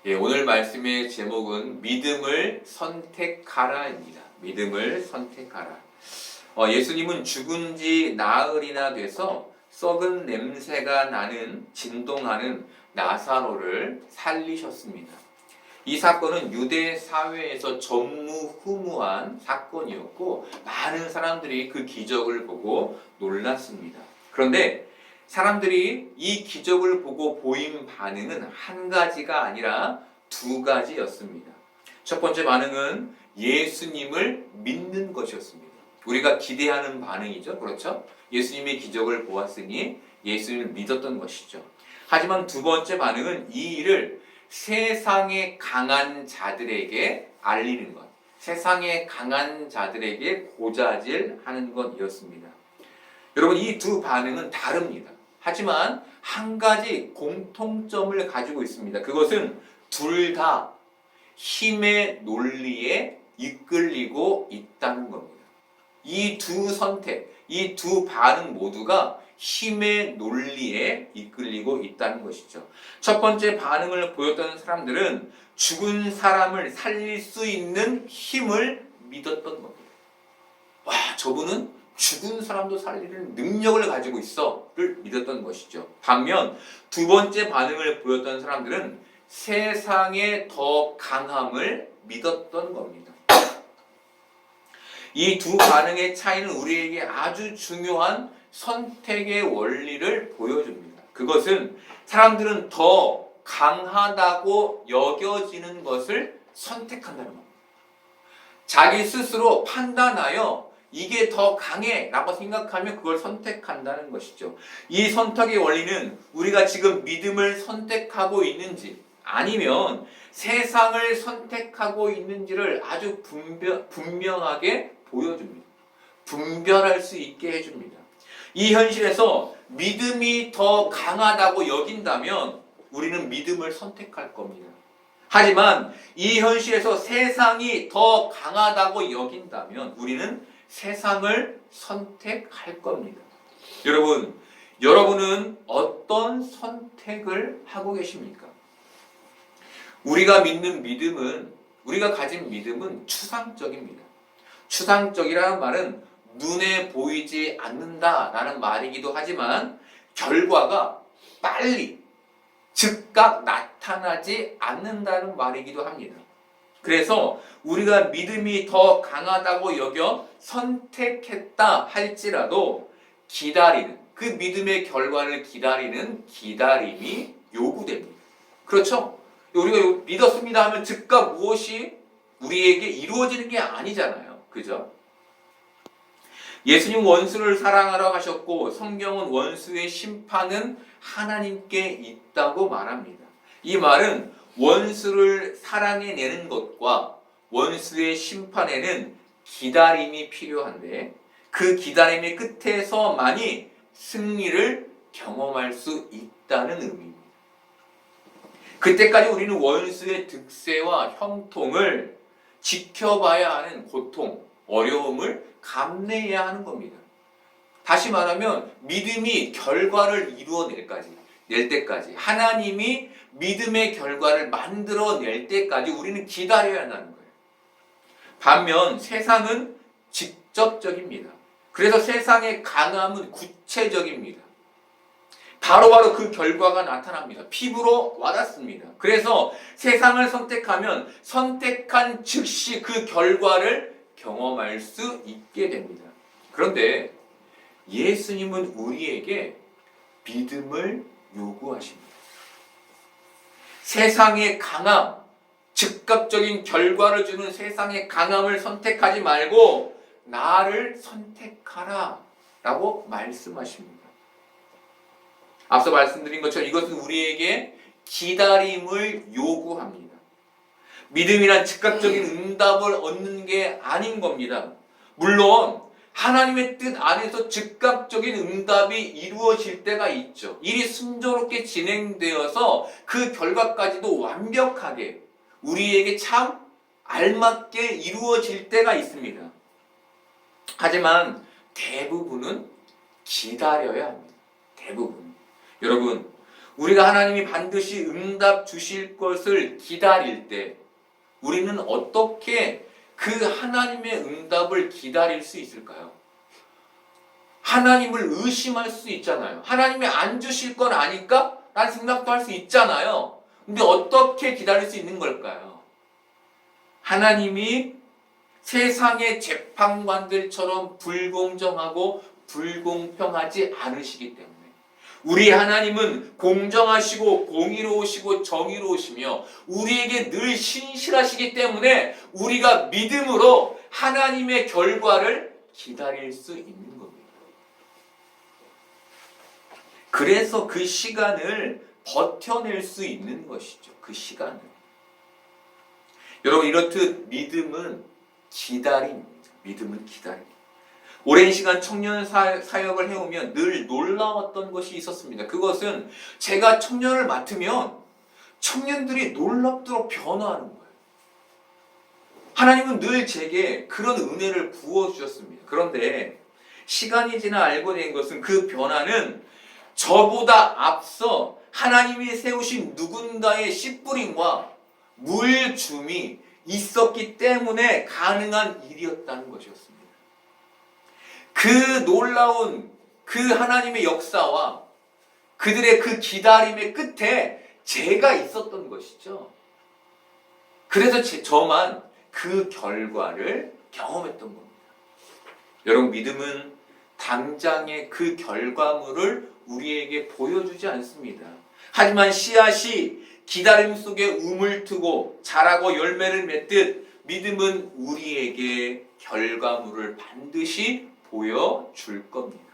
예, 오늘 말씀의 제목은 믿음을 선택하라입니다. 믿음을 선택하라. 예수님은 죽은 지 나흘이나 돼서 썩은 냄새가 나는 진동하는 나사로를 살리셨습니다. 이 사건은 유대 사회에서 전무후무한 사건이었고 많은 사람들이 그 기적을 보고 놀랐습니다. 그런데 사람들이 이 기적을 보고 보인 반응은 한 가지가 아니라 두 가지였습니다. 첫 번째 반응은 예수님을 믿는 것이었습니다. 우리가 기대하는 반응이죠. 그렇죠? 예수님의 기적을 보았으니 예수님을 믿었던 것이죠. 하지만 두 번째 반응은 이 일을 세상의 강한 자들에게 알리는 것, 세상의 강한 자들에게 고자질하는 것이었습니다. 여러분, 이 두 반응은 다릅니다. 하지만 한 가지 공통점을 가지고 있습니다. 그것은 둘 다 힘의 논리에 이끌리고 있다는 겁니다. 이 두 선택, 이 두 반응 모두가 힘의 논리에 이끌리고 있다는 것이죠. 첫 번째 반응을 보였던 사람들은 죽은 사람을 살릴 수 있는 힘을 믿었던 겁니다. 와, 저분은 죽은 사람도 살리는 능력을 가지고 있어를 믿었던 것이죠. 반면 두 번째 반응을 보였던 사람들은 세상의 더 강함을 믿었던 겁니다. 이 두 반응의 차이는 우리에게 아주 중요한 선택의 원리를 보여줍니다. 그것은 사람들은 더 강하다고 여겨지는 것을 선택한다는 겁니다. 자기 스스로 판단하여 이게 더 강해 라고 생각하면 그걸 선택한다는 것이죠. 이 선택의 원리는 우리가 지금 믿음을 선택하고 있는지 아니면 세상을 선택하고 있는지를 아주 분명하게 보여줍니다. 분별할 수 있게 해줍니다. 이 현실에서 믿음이 더 강하다고 여긴다면 우리는 믿음을 선택할 겁니다. 하지만 이 현실에서 세상이 더 강하다고 여긴다면 우리는 세상을 선택할 겁니다. 여러분은 어떤 선택을 하고 계십니까? 우리가 가진 믿음은 추상적입니다. 추상적이라는 말은 눈에 보이지 않는다라는 말이기도 하지만 결과가 빨리 즉각 나타나지 않는다는 말이기도 합니다. 그래서 우리가 믿음이 더 강하다고 여겨 선택했다 할지라도 그 믿음의 결과를 기다리는 기다림이 요구됩니다. 그렇죠? 우리가 믿었습니다 하면 즉각 무엇이 우리에게 이루어지는 게 아니잖아요. 그죠? 예수님 원수를 사랑하라고 하셨고 성경은 원수의 심판은 하나님께 있다고 말합니다. 이 말은 원수를 사랑해내는 것과 원수의 심판에는 기다림이 필요한데 그 기다림의 끝에서만이 승리를 경험할 수 있다는 의미입니다. 그때까지 우리는 원수의 득세와 형통을 지켜봐야 하는 고통, 어려움을 감내해야 하는 겁니다. 다시 말하면 믿음이 결과를 낼 때까지 하나님이 믿음의 결과를 만들어낼 때까지 우리는 기다려야 한다는 거예요. 반면 세상은 직접적입니다. 그래서 세상의 강함은 구체적입니다. 바로바로 그 결과가 나타납니다. 피부로 와닿습니다. 그래서 세상을 선택하면 선택한 즉시 그 결과를 경험할 수 있게 됩니다. 그런데 예수님은 우리에게 믿음을 요구하십니다. 세상의 강함, 즉각적인 결과를 주는 세상의 강함을 선택하지 말고 나를 선택하라 라고 말씀하십니다. 앞서 말씀드린 것처럼 이것은 우리에게 기다림을 요구합니다. 믿음이란 즉각적인 응답을 얻는 게 아닌 겁니다. 물론 하나님의 뜻 안에서 즉각적인 응답이 이루어질 때가 있죠. 일이 순조롭게 진행되어서 그 결과까지도 완벽하게 우리에게 참 알맞게 이루어질 때가 있습니다. 하지만 대부분은 기다려야 합니다. 대부분. 여러분, 우리가 하나님이 반드시 응답 주실 것을 기다릴 때 우리는 어떻게 그 하나님의 응답을 기다릴 수 있을까요? 하나님을 의심할 수 있잖아요. 하나님이 안 주실 건 아닐까? 라는 생각도 할 수 있잖아요. 근데 어떻게 기다릴 수 있는 걸까요? 하나님이 세상의 재판관들처럼 불공정하고 불공평하지 않으시기 때문에 우리 하나님은 공정하시고 공의로우시고 정의로우시며 우리에게 늘 신실하시기 때문에 우리가 믿음으로 하나님의 결과를 기다릴 수 있는 겁니다. 그래서 그 시간을 버텨낼 수 있는 것이죠. 그 시간을. 여러분 이렇듯 믿음은 기다림입니다. 믿음은 기다림. 오랜 시간 청년 사역을 해오면 늘 놀라웠던 것이 있었습니다. 그것은 제가 청년을 맡으면 청년들이 놀랍도록 변화하는 거예요. 하나님은 늘 제게 그런 은혜를 부어주셨습니다. 그런데 시간이 지나 알고 된 것은 그 변화는 저보다 앞서 하나님이 세우신 누군가의 씨 뿌림과 물 줌이 있었기 때문에 가능한 일이었다는 것이었습니다. 그 놀라운 그 하나님의 역사와 그들의 그 기다림의 끝에 제가 있었던 것이죠. 그래서 저만 그 결과를 경험했던 겁니다. 여러분 믿음은 당장의 그 결과물을 우리에게 보여주지 않습니다. 하지만 씨앗이 기다림 속에 우물 트고 자라고 열매를 맺듯 믿음은 우리에게 결과물을 반드시 보여줄 겁니다.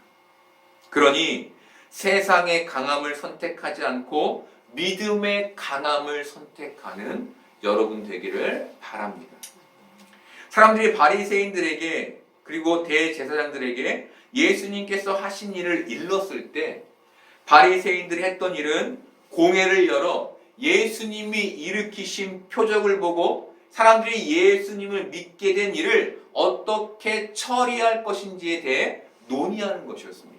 그러니 세상의 강함을 선택하지 않고 믿음의 강함을 선택하는 여러분 되기를 바랍니다. 사람들이 바리새인들에게 그리고 대제사장들에게 예수님께서 하신 일을 일렀을 때 바리새인들이 했던 일은 공회를 열어 예수님이 일으키신 표적을 보고 사람들이 예수님을 믿게 된 일을 어떻게 처리할 것인지에 대해 논의하는 것이었습니다.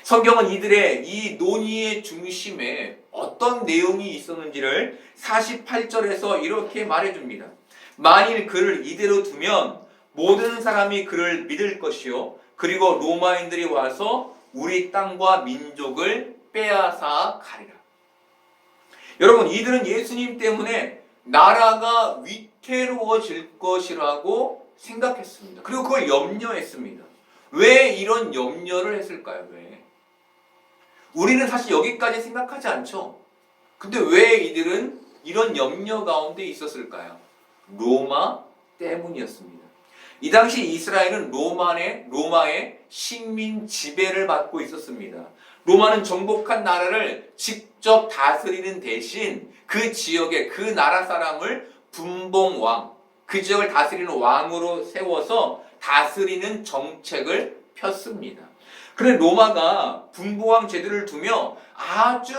성경은 이들의 이 논의의 중심에 어떤 내용이 있었는지를 48절에서 이렇게 말해줍니다. 만일 그를 이대로 두면 모든 사람이 그를 믿을 것이요 그리고 로마인들이 와서 우리 땅과 민족을 빼앗아 가리라. 여러분 이들은 예수님 때문에 나라가 위태로워질 것이라고 생각했습니다. 그리고 그걸 염려했습니다. 왜 이런 염려를 했을까요? 왜? 우리는 사실 여기까지 생각하지 않죠. 근데 왜 이들은 이런 염려 가운데 있었을까요? 로마 때문이었습니다. 이 당시 이스라엘은 로마의 식민 지배를 받고 있었습니다. 로마는 정복한 나라를 직접 다스리는 대신 그 지역의 그 나라 사람을 분봉왕, 그 지역을 다스리는 왕으로 세워서 다스리는 정책을 폈습니다. 그런데 로마가 분봉왕 제도를 두며 아주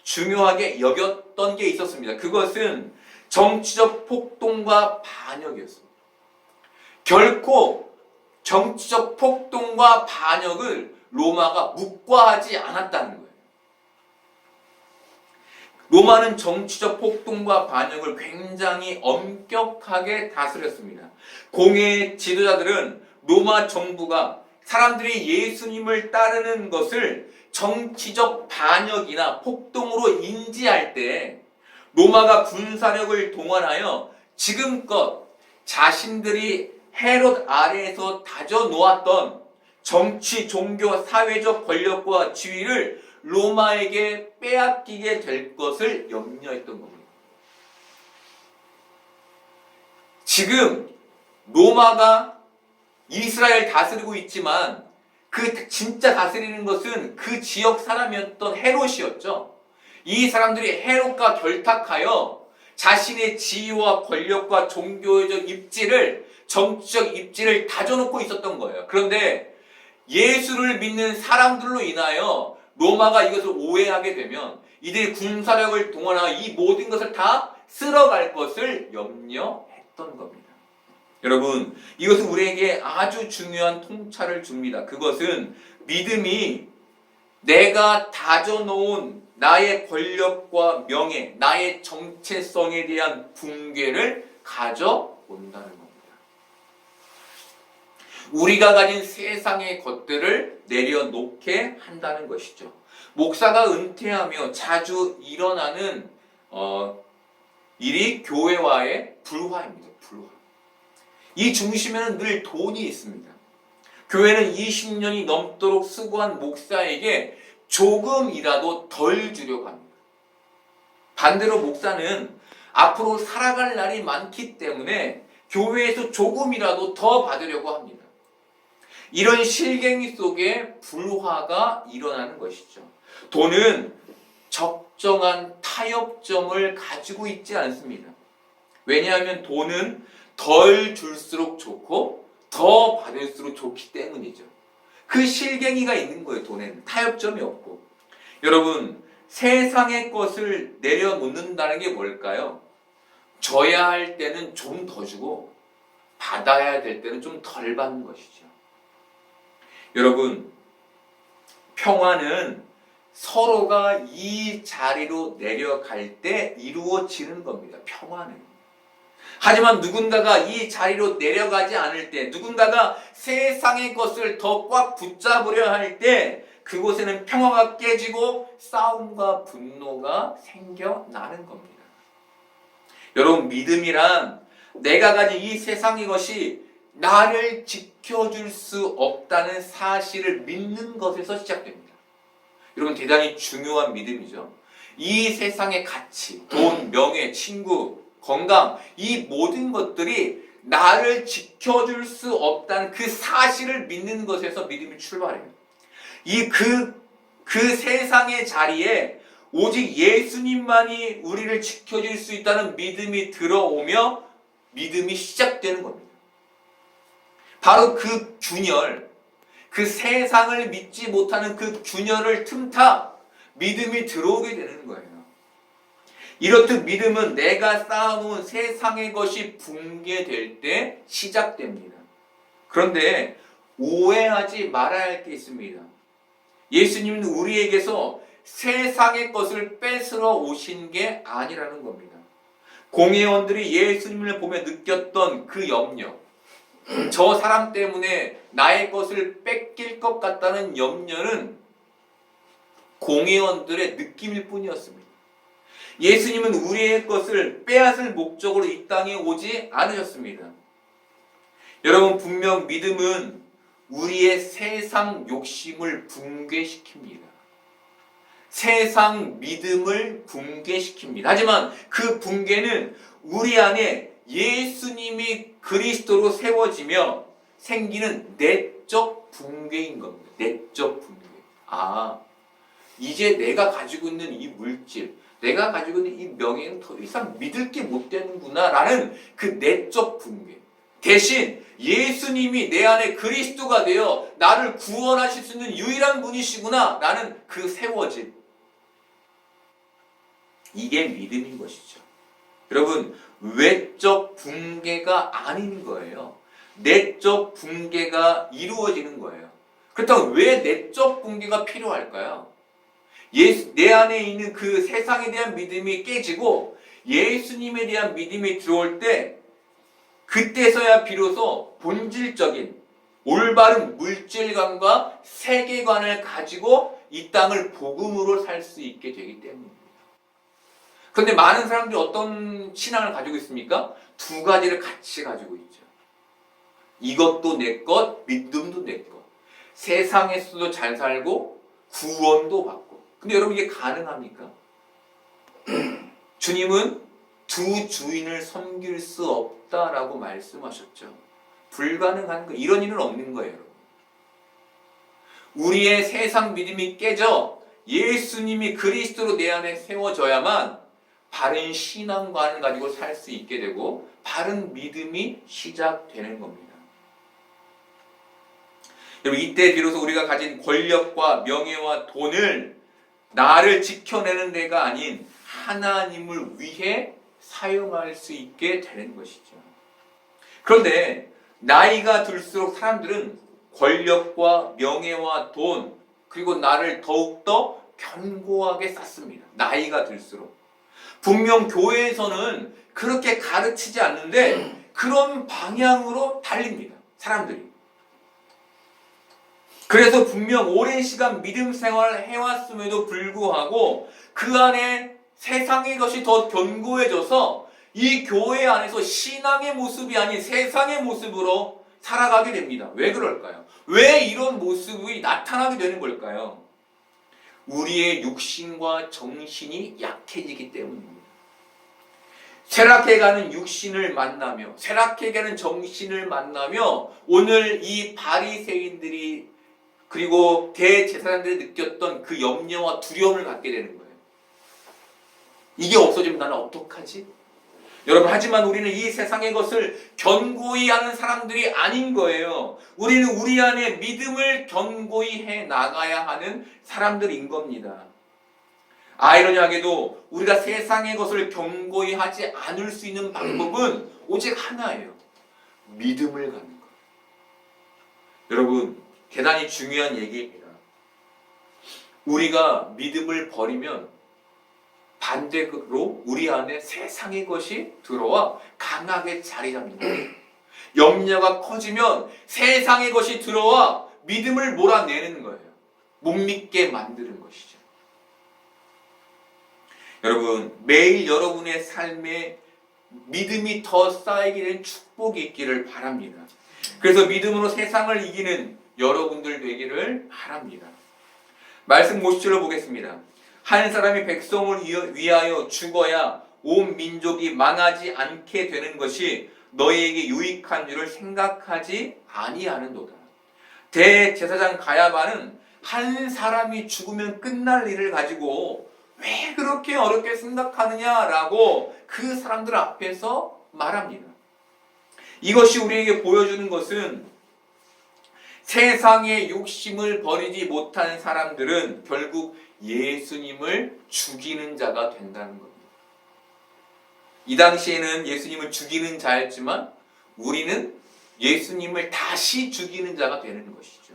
중요하게 여겼던 게 있었습니다. 그것은 정치적 폭동과 반역이었습니다. 결코 정치적 폭동과 반역을 로마가 묵과하지 않았다는 거예요. 로마는 정치적 폭동과 반역을 굉장히 엄격하게 다스렸습니다. 공의 지도자들은 로마 정부가 사람들이 예수님을 따르는 것을 정치적 반역이나 폭동으로 인지할 때 로마가 군사력을 동원하여 지금껏 자신들이 헤롯 아래에서 다져놓았던 정치, 종교, 사회적 권력과 지위를 로마에게 빼앗기게 될 것을 염려했던 겁니다. 지금 로마가 이스라엘 다스리고 있지만 그 진짜 다스리는 것은 그 지역 사람이었던 헤롯이었죠. 이 사람들이 헤롯과 결탁하여 자신의 지위와 권력과 종교적 입지를 정치적 입지를 다져놓고 있었던 거예요. 그런데 예수를 믿는 사람들로 인하여 로마가 이것을 오해하게 되면 이들이 군사력을 동원하여 이 모든 것을 다 쓸어갈 것을 염려했던 겁니다. 여러분, 이것은 우리에게 아주 중요한 통찰을 줍니다. 그것은 믿음이 내가 다져놓은 나의 권력과 명예, 나의 정체성에 대한 붕괴를 가져온다는 겁니다. 우리가 가진 세상의 것들을 내려놓게 한다는 것이죠. 목사가 은퇴하며 자주 일어나는 일이 교회와의 불화입니다. 불화. 이 중심에는 늘 돈이 있습니다. 교회는 20년이 넘도록 수고한 목사에게 조금이라도 덜 주려고 합니다. 반대로 목사는 앞으로 살아갈 날이 많기 때문에 교회에서 조금이라도 더 받으려고 합니다. 이런 실갱이 속에 불화가 일어나는 것이죠. 돈은 적정한 타협점을 가지고 있지 않습니다. 왜냐하면 돈은 덜 줄수록 좋고 더 받을수록 좋기 때문이죠. 그 실갱이가 있는 거예요. 돈에는 타협점이 없고. 여러분, 세상의 것을 내려놓는다는 게 뭘까요? 줘야 할 때는 좀 더 주고 받아야 될 때는 좀 덜 받는 것이죠. 여러분, 평화는 서로가 이 자리로 내려갈 때 이루어지는 겁니다. 평화는. 하지만 누군가가 이 자리로 내려가지 않을 때, 누군가가 세상의 것을 더 꽉 붙잡으려 할 때 그곳에는 평화가 깨지고 싸움과 분노가 생겨나는 겁니다. 여러분, 믿음이란 내가 가진 이 세상의 것이 나를 지켜줄 수 없다는 사실을 믿는 것에서 시작됩니다. 여러분, 대단히 중요한 믿음이죠. 이 세상의 가치, 돈, 명예, 친구, 건강, 이 모든 것들이 나를 지켜줄 수 없다는 그 사실을 믿는 것에서 믿음이 출발해요. 그 세상의 자리에 오직 예수님만이 우리를 지켜줄 수 있다는 믿음이 들어오며 믿음이 시작되는 겁니다. 바로 그 균열, 그 세상을 믿지 못하는 그 균열을 틈타 믿음이 들어오게 되는 거예요. 이렇듯 믿음은 내가 쌓아놓은 세상의 것이 붕괴될 때 시작됩니다. 그런데 오해하지 말아야 할 게 있습니다. 예수님은 우리에게서 세상의 것을 뺏으러 오신 게 아니라는 겁니다. 공회원들이 예수님을 보며 느꼈던 그 염려, 저 사람 때문에 나의 것을 뺏길 것 같다는 염려는 공회원들의 느낌일 뿐이었습니다. 예수님은 우리의 것을 빼앗을 목적으로 이 땅에 오지 않으셨습니다. 여러분, 분명 믿음은 우리의 세상 욕심을 붕괴시킵니다. 세상 믿음을 붕괴시킵니다. 하지만 그 붕괴는 우리 안에 예수님이 그리스도로 세워지며 생기는 내적 붕괴인 겁니다. 내적 붕괴. 이제 내가 가지고 있는 이 물질, 내가 가지고 있는 이 명예는 더 이상 믿을 게 못 되는구나 라는 그 내적 붕괴. 대신 예수님이 내 안에 그리스도가 되어 나를 구원하실 수 있는 유일한 분이시구나 라는 그 세워짐. 이게 믿음인 것이죠. 여러분, 외적 붕괴가 아닌 거예요. 내적 붕괴가 이루어지는 거예요. 그렇다면 왜 내적 붕괴가 필요할까요? 내 안에 있는 그 세상에 대한 믿음이 깨지고 예수님에 대한 믿음이 들어올 때 그때서야 비로소 본질적인 올바른 물질관과 세계관을 가지고 이 땅을 복음으로 살 수 있게 되기 때문입니다. 그런데 많은 사람들이 어떤 신앙을 가지고 있습니까? 두 가지를 같이 가지고 있죠. 이것도 내 것, 믿음도 내 것. 세상에서도 잘 살고 구원도 받고. 근데 여러분, 이게 가능합니까? 주님은 두 주인을 섬길 수 없다라고 말씀하셨죠. 불가능한 거, 이런 일은 없는 거예요, 여러분. 우리의 세상 믿음이 깨져 예수님이 그리스도로 내 안에 세워져야만 바른 신앙관을 가지고 살 수 있게 되고 바른 믿음이 시작되는 겁니다. 여러분, 이때 비로소 우리가 가진 권력과 명예와 돈을 나를 지켜내는 데가 아닌 하나님을 위해 사용할 수 있게 되는 것이죠. 그런데 나이가 들수록 사람들은 권력과 명예와 돈, 그리고 나를 더욱더 견고하게 쌓습니다. 나이가 들수록. 분명 교회에서는 그렇게 가르치지 않는데 그런 방향으로 달립니다. 사람들이. 그래서 분명 오랜 시간 믿음 생활을 해왔음에도 불구하고 그 안에 세상의 것이 더 견고해져서 이 교회 안에서 신앙의 모습이 아닌 세상의 모습으로 살아가게 됩니다. 왜 그럴까요? 왜 이런 모습이 나타나게 되는 걸까요? 우리의 육신과 정신이 약해지기 때문입니다. 쇠락해가는 육신을 만나며 쇠락해가는 정신을 만나며 오늘 이 바리새인들이 그리고 대제사장들이 느꼈던 그 염려와 두려움을 갖게 되는 거예요. 이게 없어지면 나는 어떡하지? 여러분, 하지만 우리는 이 세상의 것을 견고히 하는 사람들이 아닌 거예요. 우리는 우리 안에 믿음을 견고히 해 나가야 하는 사람들인 겁니다. 아이러니하게도 우리가 세상의 것을 견고히 하지 않을 수 있는 방법은 오직 하나예요. 믿음을 갖는 것. 여러분, 대단히 중요한 얘기입니다. 우리가 믿음을 버리면 반대로 우리 안에 세상의 것이 들어와 강하게 자리 잡는 거예요. 염려가 커지면 세상의 것이 들어와 믿음을 몰아내는 거예요. 못 믿게 만드는 것이죠. 여러분, 매일 여러분의 삶에 믿음이 더 쌓이게 된 축복이 있기를 바랍니다. 그래서 믿음으로 세상을 이기는 여러분들 되기를 바랍니다. 말씀 50절로 보겠습니다. 한 사람이 백성을 위하여 죽어야 온 민족이 망하지 않게 되는 것이 너희에게 유익한 줄을 생각하지 아니하는도다. 대제사장 가야바는 한 사람이 죽으면 끝날 일을 가지고 왜 그렇게 어렵게 생각하느냐라고 그 사람들 앞에서 말합니다. 이것이 우리에게 보여주는 것은 세상의 욕심을 버리지 못한 사람들은 결국 예수님을 죽이는 자가 된다는 겁니다. 이 당시에는 예수님을 죽이는 자였지만 우리는 예수님을 다시 죽이는 자가 되는 것이죠.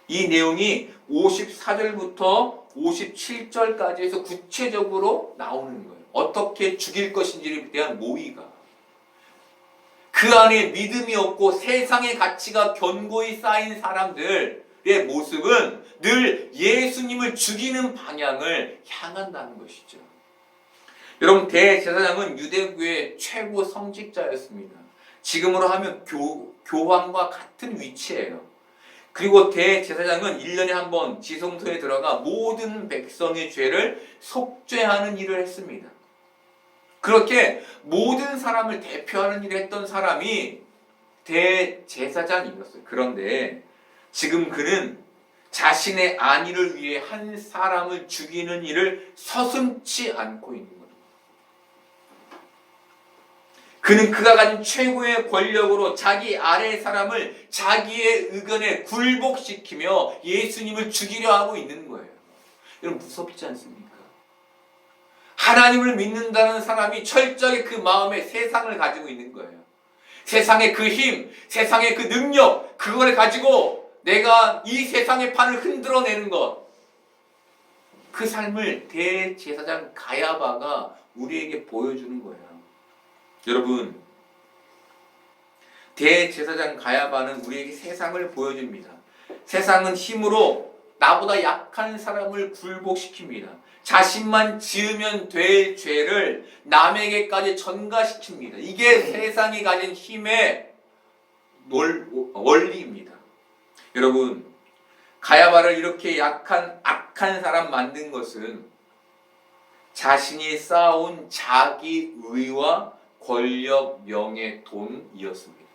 이 내용이 54절부터 57절까지에서 구체적으로 나오는 거예요. 어떻게 죽일 것인지에 대한 모의가. 그 안에 믿음이 없고 세상의 가치가 견고히 쌓인 사람들의 모습은 늘 예수님을 죽이는 방향을 향한다는 것이죠. 여러분, 대제사장은 유대교의 최고 성직자였습니다. 지금으로 하면 교황과 같은 위치예요. 그리고 대제사장은 1년에 한 번 지성소에 들어가 모든 백성의 죄를 속죄하는 일을 했습니다. 그렇게 모든 사람을 대표하는 일을 했던 사람이 대제사장이었어요. 그런데 지금 그는 자신의 안위를 위해 한 사람을 죽이는 일을 서슴지 않고 있는 겁니다. 그는 그가 가진 최고의 권력으로 자기 아래의 사람을 자기의 의견에 굴복시키며 예수님을 죽이려 하고 있는 거예요. 여러분, 무섭지 않습니까? 하나님을 믿는다는 사람이 철저하게 그 마음에 세상을 가지고 있는 거예요. 세상의 그 힘, 세상의 그 능력, 그걸 가지고 내가 이 세상의 판을 흔들어내는 것. 그 삶을 대제사장 가야바가 우리에게 보여주는 거예요. 여러분, 대제사장 가야바는 우리에게 세상을 보여줍니다. 세상은 힘으로 나보다 약한 사람을 굴복시킵니다. 자신만 지으면 될 죄를 남에게까지 전가시킵니다. 이게 세상이 가진 힘의 원리입니다. 여러분, 가야바를 이렇게 악한 사람 만든 것은 자신이 쌓아온 자기 의와 권력, 명예, 돈이었습니다.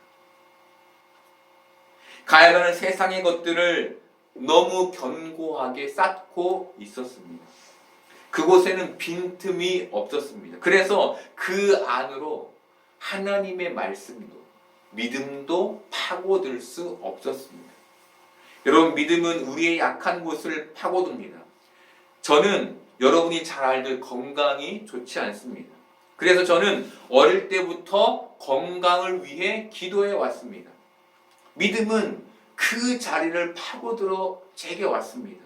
가야바는 세상의 것들을 너무 견고하게 쌓고 있었습니다. 그곳에는 빈틈이 없었습니다. 그래서 그 안으로 하나님의 말씀도 믿음도 파고들 수 없었습니다. 여러분, 믿음은 우리의 약한 곳을 파고듭니다. 저는 여러분이 잘 알듯 건강이 좋지 않습니다. 그래서 저는 어릴 때부터 건강을 위해 기도해 왔습니다. 믿음은 그 자리를 파고들어 제게 왔습니다.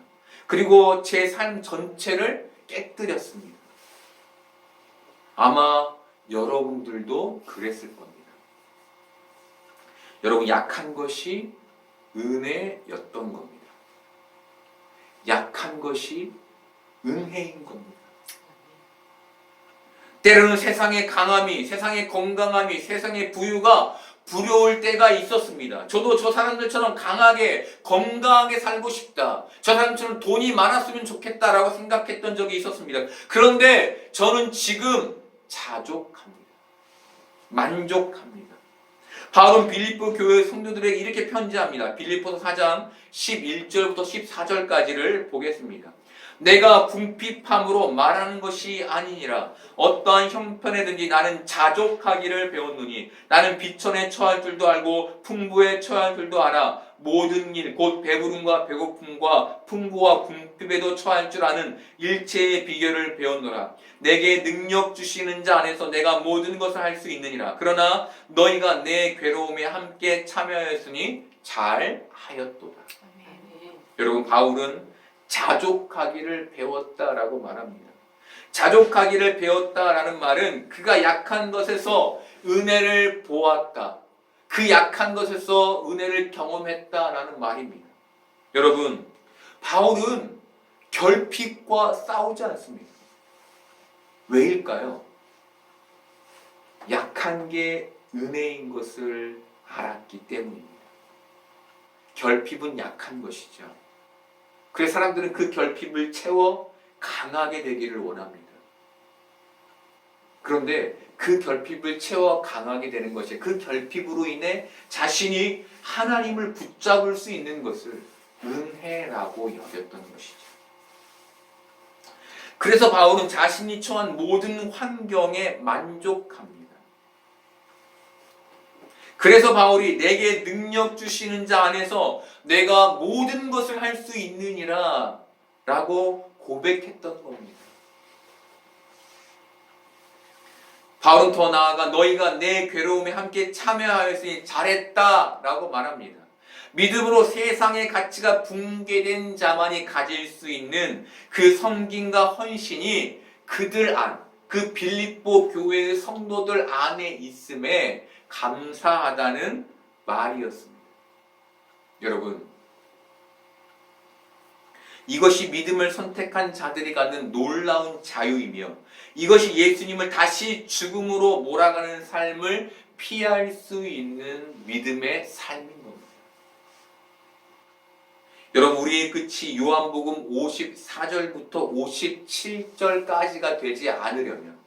그리고 제 삶 전체를 깨뜨렸습니다. 아마 여러분들도 그랬을 겁니다. 여러분, 약한 것이 은혜였던 겁니다. 약한 것이 은혜인 겁니다. 때로는 세상의 강함이, 세상의 건강함이, 세상의 부유가 두려울 때가 있었습니다. 저도 저 사람들처럼 강하게, 건강하게 살고 싶다. 저 사람처럼 돈이 많았으면 좋겠다라고 생각했던 적이 있었습니다. 그런데 저는 지금 자족합니다. 만족합니다. 바울은 빌립보 교회 성도들에게 이렇게 편지합니다. 빌립보서 4장 11절부터 14절까지를 보겠습니다. 내가 궁핍함으로 말하는 것이 아니니라. 어떠한 형편에든지 나는 자족하기를 배웠노니 나는 비천에 처할 줄도 알고 풍부에 처할 줄도 알아. 모든 일 곧 배부름과 배고픔과 풍부와 궁핍에도 처할 줄 아는 일체의 비결을 배웠노라. 내게 능력 주시는 자 안에서 내가 모든 것을 할 수 있느니라. 그러나 너희가 내 괴로움에 함께 참여하였으니 잘하였도다. 여러분, 바울은 자족하기를 배웠다라고 말합니다. 자족하기를 배웠다라는 말은 그가 약한 것에서 은혜를 보았다. 그 약한 것에서 은혜를 경험했다라는 말입니다. 여러분, 바울은 결핍과 싸우지 않습니다. 왜일까요? 약한 게 은혜인 것을 알았기 때문입니다. 결핍은 약한 것이죠. 그래서 사람들은 그 결핍을 채워 강하게 되기를 원합니다. 그런데 그 결핍을 채워 강하게 되는 것이, 그 결핍으로 인해 자신이 하나님을 붙잡을 수 있는 것을 은혜라고 여겼던 것이죠. 그래서 바울은 자신이 처한 모든 환경에 만족합니다. 그래서 바울이 내게 능력 주시는 자 안에서 내가 모든 것을 할 수 있느니라 라고 고백했던 겁니다. 바울은 더 나아가 너희가 내 괴로움에 함께 참여하였으니 잘했다 라고 말합니다. 믿음으로 세상의 가치가 붕괴된 자만이 가질 수 있는 그 섬김과 헌신이 그들 안, 그 빌립보 교회의 성도들 안에 있음에 감사하다는 말이었습니다. 여러분, 이것이 믿음을 선택한 자들이 갖는 놀라운 자유이며 이것이 예수님을 다시 죽음으로 몰아가는 삶을 피할 수 있는 믿음의 삶인 겁니다. 여러분, 우리의 끝이 요한복음 54절부터 57절까지가 되지 않으려면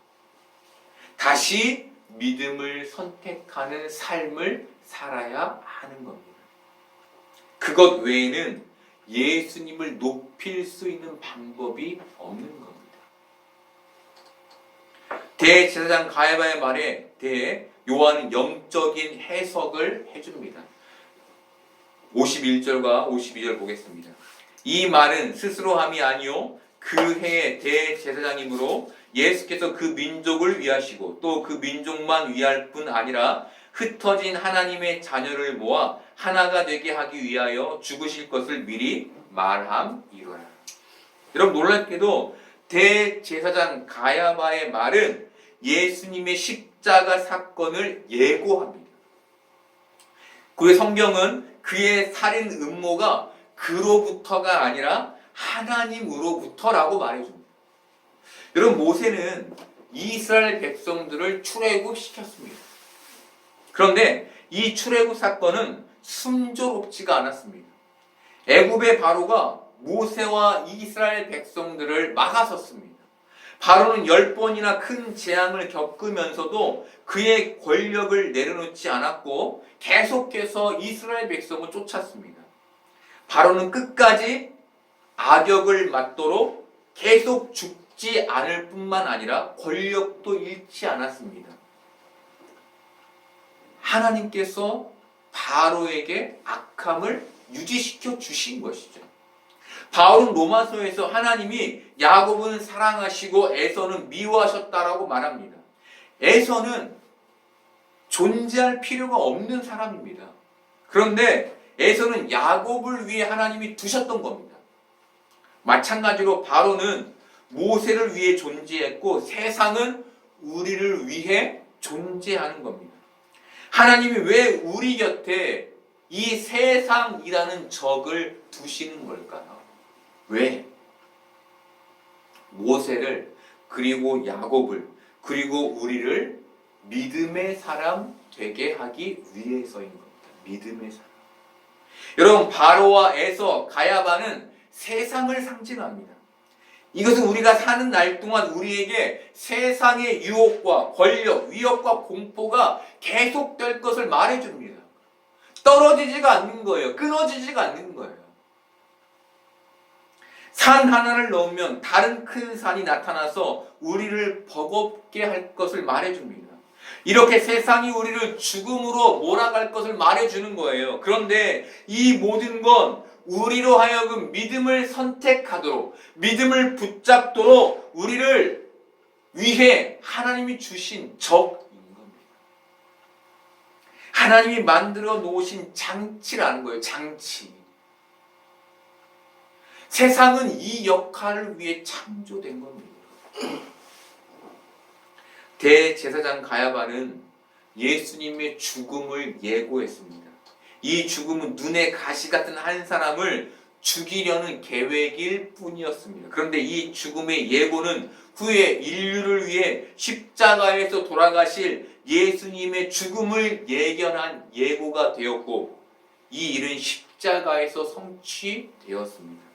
다시 믿음을 선택하는 삶을 살아야 하는 겁니다. 그것 외에는 예수님을 높일 수 있는 방법이 없는 겁니다. 대제사장 가야바의 말에 대해 요한은 영적인 해석을 해줍니다. 51절과 52절 보겠습니다. 이 말은 스스로 함이 아니요 그 해의 대제사장이므로 예수께서 그 민족을 위하시고 또 그 민족만 위할 뿐 아니라 흩어진 하나님의 자녀를 모아 하나가 되게 하기 위하여 죽으실 것을 미리 말함이로라. 여러분, 놀랍게도 대제사장 가야바의 말은 예수님의 십자가 사건을 예고합니다. 그의 성경은 그의 살인 음모가 그로부터가 아니라 하나님으로부터라고 말해줍니다. 여러분, 모세는 이스라엘 백성들을 출애굽시켰습니다. 그런데 이 출애굽 사건은 순조롭지가 않았습니다. 애굽의 바로가 모세와 이스라엘 백성들을 막아섰습니다. 바로는 10번이나 큰 재앙을 겪으면서도 그의 권력을 내려놓지 않았고 계속해서 이스라엘 백성을 쫓았습니다. 바로는 끝까지 악역을 맞도록 계속 죽지 않을 뿐만 아니라 권력도 잃지 않았습니다. 하나님께서 바로에게 악함을 유지시켜 주신 것이죠. 바울은 로마서에서 하나님이 야곱은 사랑하시고 에서는 미워하셨다라고 말합니다. 에서는 존재할 필요가 없는 사람입니다. 그런데 에서는 야곱을 위해 하나님이 두셨던 겁니다. 마찬가지로 바로는 모세를 위해 존재했고 세상은 우리를 위해 존재하는 겁니다. 하나님이 왜 우리 곁에 이 세상이라는 적을 두시는 걸까요? 왜? 모세를 그리고 야곱을 그리고 우리를 믿음의 사람 되게 하기 위해서인 겁니다. 믿음의 사람. 여러분 바로와 에서 가야바는 세상을 상징합니다. 이것은 우리가 사는 날 동안 우리에게 세상의 유혹과 권력, 위협과 공포가 계속될 것을 말해줍니다. 떨어지지가 않는 거예요. 끊어지지가 않는 거예요. 산 하나를 넘으면 다른 큰 산이 나타나서 우리를 버겁게 할 것을 말해줍니다. 이렇게 세상이 우리를 죽음으로 몰아갈 것을 말해주는 거예요. 그런데 이 모든 건 우리로 하여금 믿음을 선택하도록, 믿음을 붙잡도록 우리를 위해 하나님이 주신 적인 겁니다. 하나님이 만들어 놓으신 장치라는 거예요. 장치. 세상은 이 역할을 위해 창조된 겁니다. 대제사장 가야바는 예수님의 죽음을 예고했습니다. 이 죽음은 눈의 가시 같은 한 사람을 죽이려는 계획일 뿐이었습니다. 그런데 이 죽음의 예고는 후에 인류를 위해 십자가에서 돌아가실 예수님의 죽음을 예견한 예고가 되었고 이 일은 십자가에서 성취되었습니다.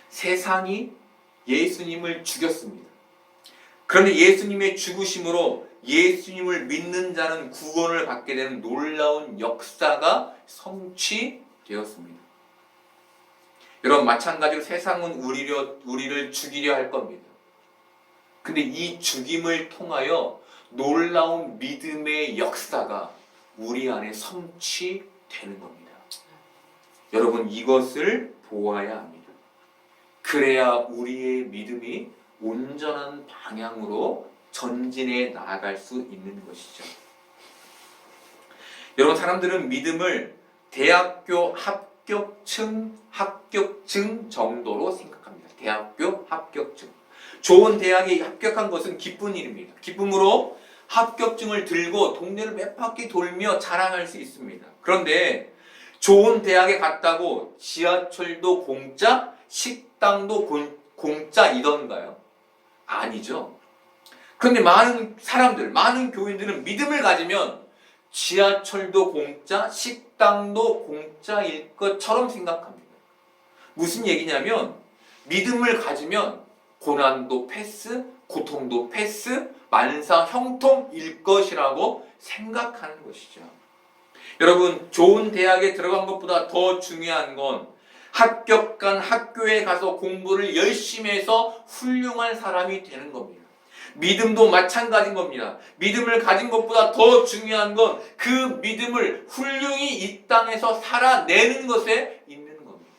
세상이 예수님을 죽였습니다. 그런데 예수님의 죽으심으로 예수님을 믿는 자는 구원을 받게 되는 놀라운 역사가 성취되었습니다. 여러분 마찬가지로 세상은 우리를 죽이려 할 겁니다. 근데 이 죽임을 통하여 놀라운 믿음의 역사가 우리 안에 성취되는 겁니다. 여러분 이것을 보아야 합니다. 그래야 우리의 믿음이 온전한 방향으로 전진해 나아갈 수 있는 것이죠. 여러분 사람들은 믿음을 대학교 합격증 정도로 생각합니다. 대학교 합격증. 좋은 대학에 합격한 것은 기쁜 일입니다. 기쁨으로 합격증을 들고 동네를 몇 바퀴 돌며 자랑할 수 있습니다. 그런데 좋은 대학에 갔다고 지하철도 공짜, 식당도 공짜이던가요? 아니죠. 그런데 많은 사람들, 많은 교인들은 믿음을 가지면 지하철도 공짜, 식당도 공짜일 것처럼 생각합니다. 무슨 얘기냐면 믿음을 가지면 고난도 패스, 고통도 패스, 만사 형통일 것이라고 생각하는 것이죠. 여러분 좋은 대학에 들어간 것보다 더 중요한 건 합격한 학교에 가서 공부를 열심히 해서 훌륭한 사람이 되는 겁니다. 믿음도 마찬가지인 겁니다. 믿음을 가진 것보다 더 중요한 건 그 믿음을 훌륭히 이 땅에서 살아내는 것에 있는 겁니다.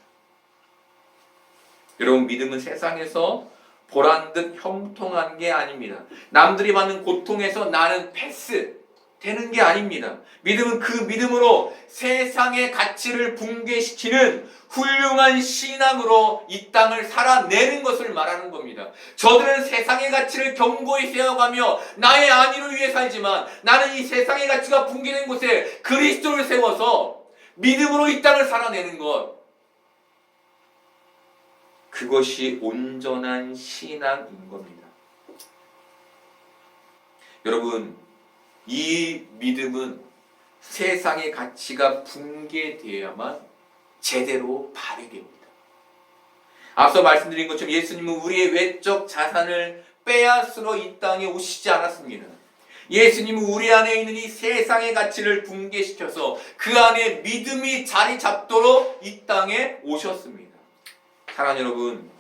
여러분 믿음은 세상에서 보란듯 형통한 게 아닙니다. 남들이 받는 고통에서 나는 패스 되는 게 아닙니다. 믿음은 그 믿음으로 세상의 가치를 붕괴시키는 훌륭한 신앙으로 이 땅을 살아내는 것을 말하는 겁니다. 저들은 세상의 가치를 견고히 세워가며 나의 안위를 위해 살지만 나는 이 세상의 가치가 붕괴된 곳에 그리스도를 세워서 믿음으로 이 땅을 살아내는 것, 그것이 온전한 신앙인 겁니다. 여러분 이 믿음은 세상의 가치가 붕괴되어야만 제대로 발휘됩니다. 앞서 말씀드린 것처럼 예수님은 우리의 외적 자산을 빼앗으러 이 땅에 오시지 않았습니다. 예수님은 우리 안에 있는 이 세상의 가치를 붕괴시켜서 그 안에 믿음이 자리 잡도록 이 땅에 오셨습니다. 사랑하는 여러분,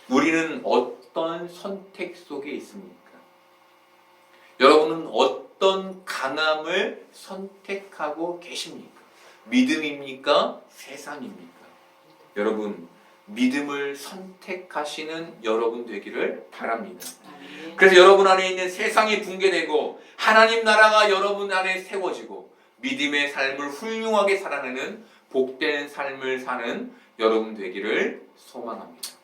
우리는 어떤 선택 속에 있습니까? 여러분은 어떤 강함을 선택하고 계십니까? 믿음입니까? 세상입니까? 여러분, 믿음을 선택하시는 여러분 되기를 바랍니다. 그래서 여러분 안에 있는 세상이 붕괴되고 하나님 나라가 여러분 안에 세워지고 믿음의 삶을 훌륭하게 살아내는 복된 삶을 사는 여러분 되기를 소망합니다.